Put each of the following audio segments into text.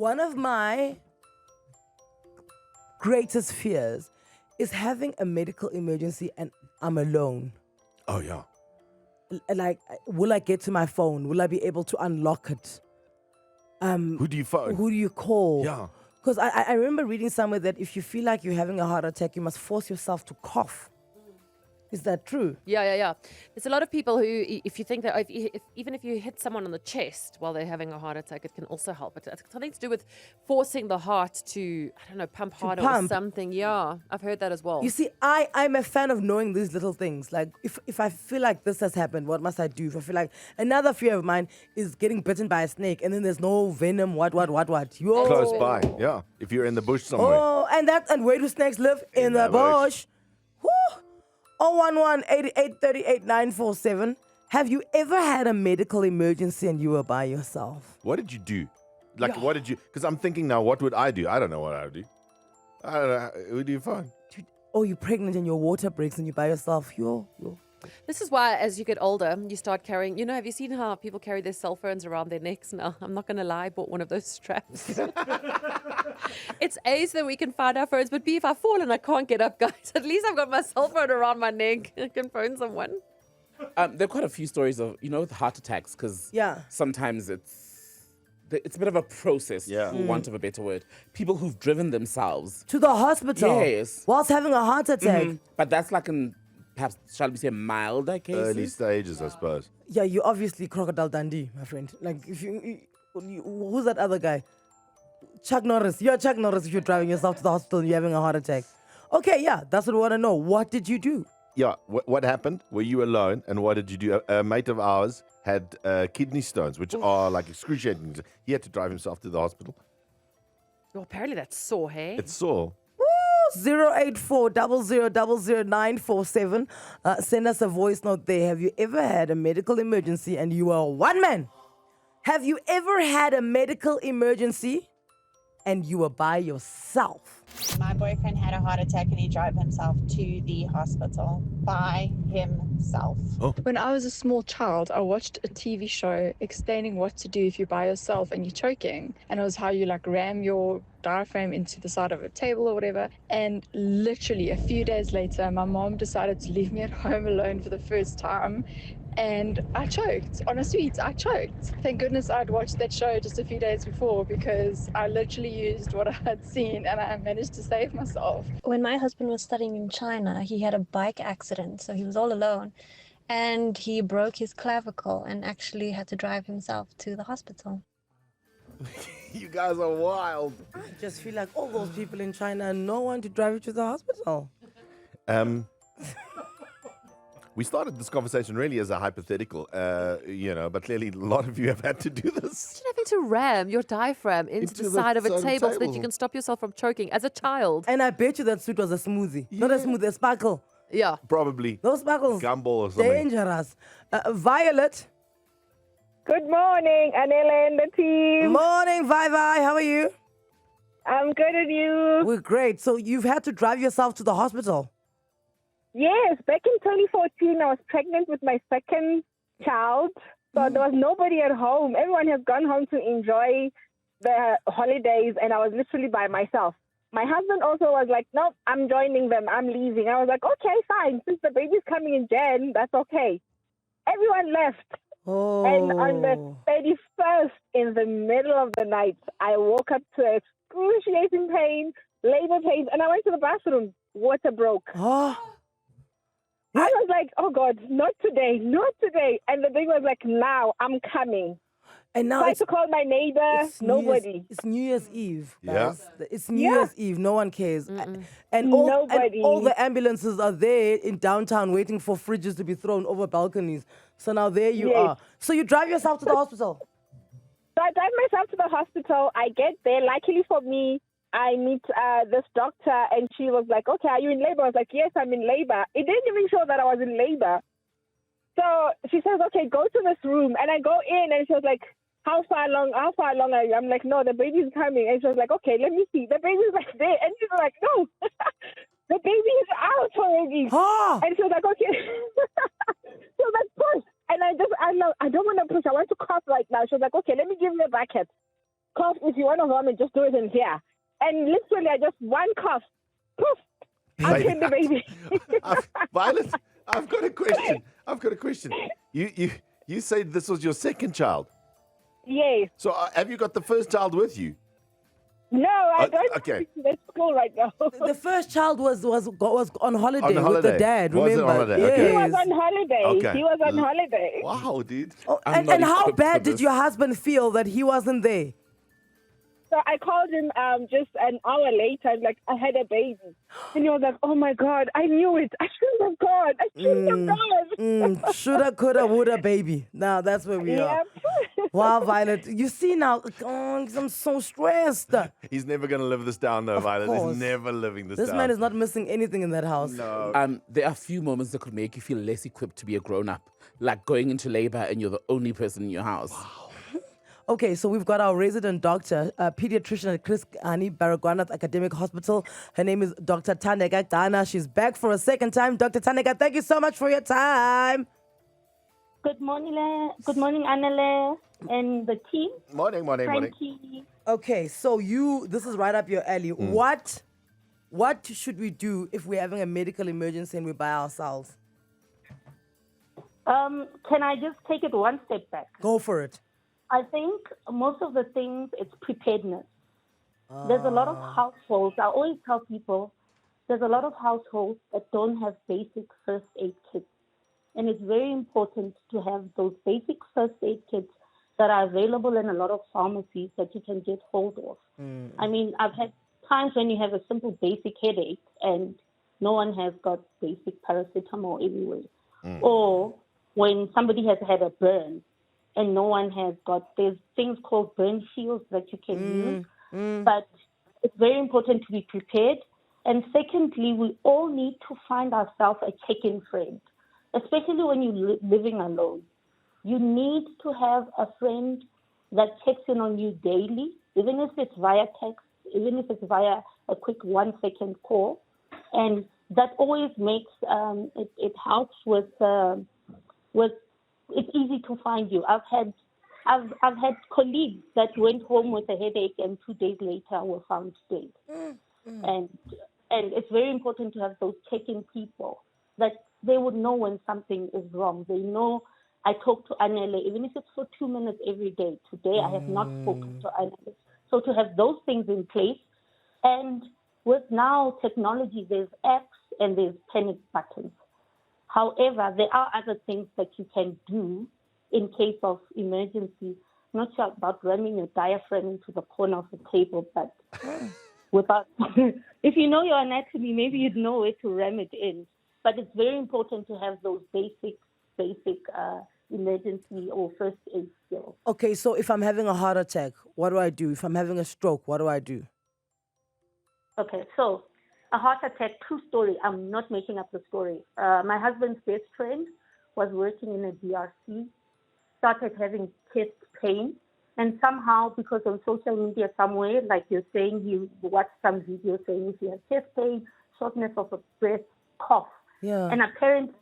One of my greatest fears is having a medical emergency and I'm alone. Oh, yeah. Like, will I get to my phone? Will I be able to unlock it? Who do you phone? Who do you call? Yeah. Because I remember reading somewhere that if you feel like you're having a heart attack, you must force yourself to cough. Is that true? Yeah. There's a lot of people who, if you think that, even if you hit someone on the chest while they're having a heart attack, it can also help. It's something to do with forcing the heart to, I don't know, pump harder or something. Yeah, I've heard that as well. You see, I'm a fan of knowing these little things. Like, if I feel like this has happened, what must I do? If I feel like another fear of mine is getting bitten by a snake and then there's no venom, what? Yo. Close by, yeah. If you're in the bush somewhere. Oh, and where do snakes live? In the bush. Woo! 011-8838-947. Have you ever had a medical emergency and you were by yourself? What did you do? Like, what did you... Because I'm thinking now, what would I do? I don't know what I would do. I don't know. Who do you phone? Oh, you're pregnant and your water breaks and you're by yourself. Yo. This is why, as you get older, you start carrying, have you seen how people carry their cell phones around their necks now? I'm not going to lie, I bought one of those straps. It's A, so that we can find our phones, but B, if I fall and I can't get up, guys, at least I've got my cell phone around my neck. I can phone someone. There are quite a few stories of, with heart attacks, because sometimes it's a bit of a process, for want of a better word. People who've driven themselves to the hospital. Yes. Whilst having a heart attack. Mm-hmm. But that's like in, perhaps, shall we say, milder cases? Early stages, I suppose. Yeah, you obviously Crocodile Dundee, my friend. Like, if who's that other guy? Chuck Norris. You're Chuck Norris if you're driving yourself to the hospital and you're having a heart attack. Okay, yeah, that's what we want to know. What did you do? Yeah, what happened? Were you alone? And what did you do? A mate of ours had kidney stones, which are like excruciating. He had to drive himself to the hospital. Well, apparently that's sore, hey? It's sore. 084-0000-947. Send us a voice note there. Have you ever had a medical emergency and you were one man? Have you ever had a medical emergency and you were by yourself? My boyfriend had a heart attack and he drove himself to the hospital by himself. When I was a small child, I watched a TV show explaining what to do if you're by yourself and you're choking. And it was how you ram your diaphragm into the side of a table or whatever. And literally a few days later, my mom decided to leave me at home alone for the first time. And I choked. On a sweet, I choked. Thank goodness I'd watched that show just a few days before, because I literally used what I had seen and I managed to save myself. When my husband was studying in China, he had a bike accident, so he was all alone. And he broke his clavicle and actually had to drive himself to the hospital. You guys are wild. I just feel like all those people in China and no one to drive you to the hospital. We started this conversation really as a hypothetical, but clearly a lot of you have had to do this. Imagine having to ram your diaphragm into the side of a table so that you can stop yourself from choking as a child. And I bet you that suit was a smoothie. Not a smoothie, a sparkle. Yeah. Probably. Those sparkles. Gumball or something. Dangerous. Violet. Good morning, Anela and the team. Morning, Vi. How are you? I'm good, and you? We're great. So you've had to drive yourself to the hospital? Yes, back in 2014, I was pregnant with my second child. So there was nobody at home. Everyone has gone home to enjoy the holidays, and I was literally by myself. My husband also was like, nope, I'm joining them. I'm leaving. I was like, okay, fine. Since the baby's coming in Jan, that's okay. Everyone left. Oh. And on the 31st, in the middle of the night, I woke up to excruciating pain, labor pains, and I went to the bathroom. Water broke. Oh. I was like, oh, God, not today, not today. And the baby was like, now I'm coming. And now tried to call my neighbor, nobody. It's New Year's Eve. Yeah. It's New Year's Eve. No one cares. And all the ambulances are there in downtown waiting for fridges to be thrown over balconies. So now there you are. So you drive yourself to the hospital? So I drive myself to the hospital. I get there. Luckily for me, I meet this doctor, and she was like, okay, are you in labor? I was like, yes, I'm in labor. It didn't even show that I was in labor. So she says, okay, go to this room. And I go in, and she was like, how far along are you? I'm like, no, the baby's coming. And she was like, okay, let me see. The baby's like there. And she was like, no, the baby is out already. And she was like, okay. She was like, push. And I don't want to push. I want to cough right now. She was like, okay, let me give you a bucket. cough. If you want to vomit, just do it in here. And literally, I just one cough, poof, I killed the baby. Violet, I've got a question. You said this was your second child. Yes. So have you got the first child with you? No, I don't. Okay. At school right now. The first child was on holiday, On with the holiday. dad. Was it Remember? on holiday? Yes. Okay. He was on holiday. Okay. He was on holiday. Wow, dude. Oh, I'm and not how equipped bad for did this. your husband feel that he wasn't there? So I called him just an hour later. I'm like, I had a baby. And he was like, oh my God, I knew it. I shouldn't have gone. I shouldn't have gone. Shoulda, coulda, woulda, baby. Now that's where we are. Yep. Wow, Violet. You see now, I'm so stressed. He's never going to live this down, though, Violet. course. He's never living this This down. man is not missing anything in that house. No. There are a few moments that could make you feel less equipped to be a grown-up, like going into labor and you're the only person in your house. Okay, so we've got our resident doctor, pediatrician at Chris Ani Baragwanath Academic Hospital. Her name is Dr. Thandeka Dana. She's back for a second time. Dr. Thandeka, thank you so much for your time. Good morning, Annele and the team. Morning. Frankie. Okay, so this is right up your alley. What should we do if we're having a medical emergency and we're by ourselves? Can I just take it one step back? Go for it. I think most of the things, it's preparedness. There's a lot of households. I always tell people there's a lot of households that don't have basic first aid kits. And it's very important to have those basic first aid kits that are available in a lot of pharmacies that you can get hold of. I mean, I've had times when you have a simple basic headache and no one has got basic paracetamol everywhere. Or when somebody has had a burn and no one has got, there's things called burn shields that you can use. But it's very important to be prepared. And secondly, we all need to find ourselves a check-in friend, especially when you're living alone. You need to have a friend that checks in on you daily, even if it's via text, even if it's via a quick 1-second call. And that always makes, it helps with it's easy to find you. I've had colleagues that went home with a headache and 2 days later were found dead. And it's very important to have those check-in people that they would know when something is wrong. They know. I talk to Annele, even if it's for 2 minutes every day. Today I have not spoken to Annele. So to have those things in place, and with now technology, there's apps and there's panic buttons. However, there are other things that you can do in case of emergency. I'm not sure about ramming your diaphragm into the corner of the table, but without, if you know your anatomy, maybe you'd know where to ram it in. But it's very important to have those basic emergency or first aid skills. Okay, so if I'm having a heart attack, what do I do? If I'm having a stroke, what do I do? Okay, so a heart attack, true story. I'm not making up the story. My husband's best friend was working in a DRC, started having chest pain, and somehow, because on social media somewhere, like you're saying, you watched some video saying if you have chest pain, shortness of a breath, cough. Yeah. And apparently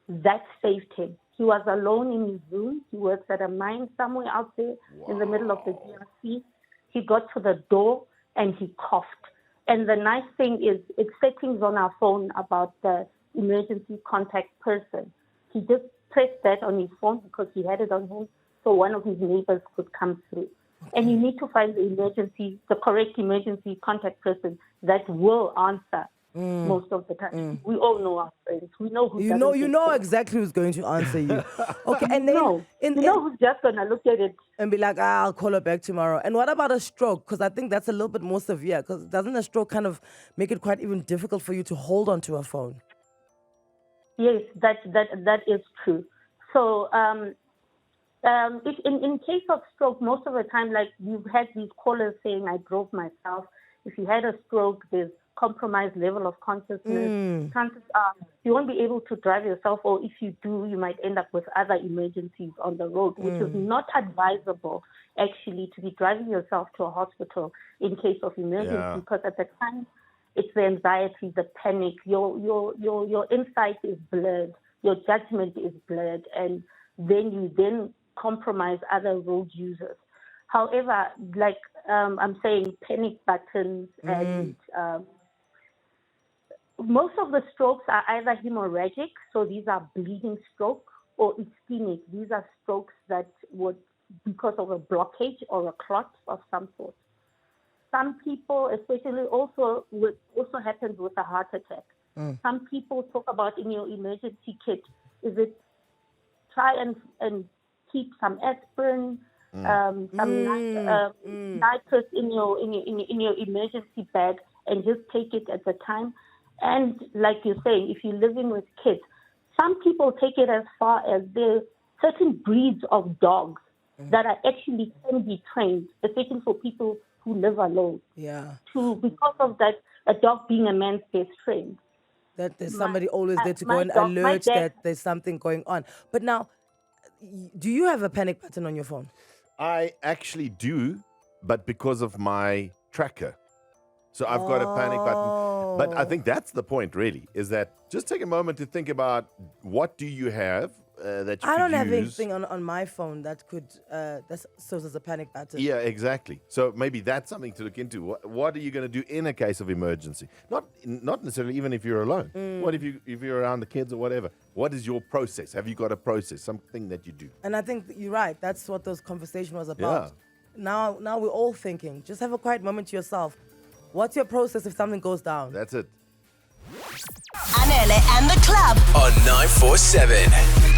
that saved him. He was alone in his room. He works at a mine somewhere out there in the middle of the DRC. He got to the door and he coughed. And the nice thing is, it's settings on our phone about the emergency contact person. He just pressed that on his phone because he had it on him, so one of his neighbors could come through. And you need to find the correct emergency contact person that will answer most of the time. We all know our friends. We know who. You know exactly who's going to answer you. Okay, and then you know who's just gonna look at it and be like, I'll call her back tomorrow. And what about a stroke? Because I think that's a little bit more severe. Because doesn't a stroke kind of make it quite even difficult for you to hold onto a phone? Yes, that is true. So, if in case of stroke, most of the time, like you've had these callers saying, I drove myself. If you had a stroke, there's compromised level of consciousness. Chances are you won't be able to drive yourself, or if you do, you might end up with other emergencies on the road, which is not advisable, actually, to be driving yourself to a hospital in case of emergency, because at the time, it's the anxiety, the panic, your insight is blurred, your judgment is blurred, and then you compromise other road users. However, like I'm saying, panic buttons and most of the strokes are either hemorrhagic, so these are bleeding stroke, or ischemic. These are strokes that would, because of a blockage or a clot of some sort. Some people, especially also happens with a heart attack. Some people talk about in your emergency kit, is it try and keep some aspirin, some nitrous in your emergency bag, and just take it at the time. And like you're saying, if you're living with kids, some people take it as far as there certain breeds of dogs that are actually can be trained, especially for people who live alone. Yeah. Because of that, a dog being a man's best friend. That there's somebody always there to go and alert that there's something going on. But now, do you have a panic button on your phone? I actually do, but because of my tracker. So I've got a panic button. But I think that's the point, really, is that just take a moment to think about what do you have that you I don't could have use. anything on my phone that could that serves as a panic button. Yeah, exactly. So maybe that's something to look into. What are you going to do in a case of emergency? Not necessarily even if you're alone. What if you're around the kids or whatever? What is your process? Have you got a process, something that you do? And I think you're right. That's what those conversation was about. Yeah. Now we're all thinking. Just have a quiet moment to yourself. What's your process if something goes down? That's it. Anele and the club on 947.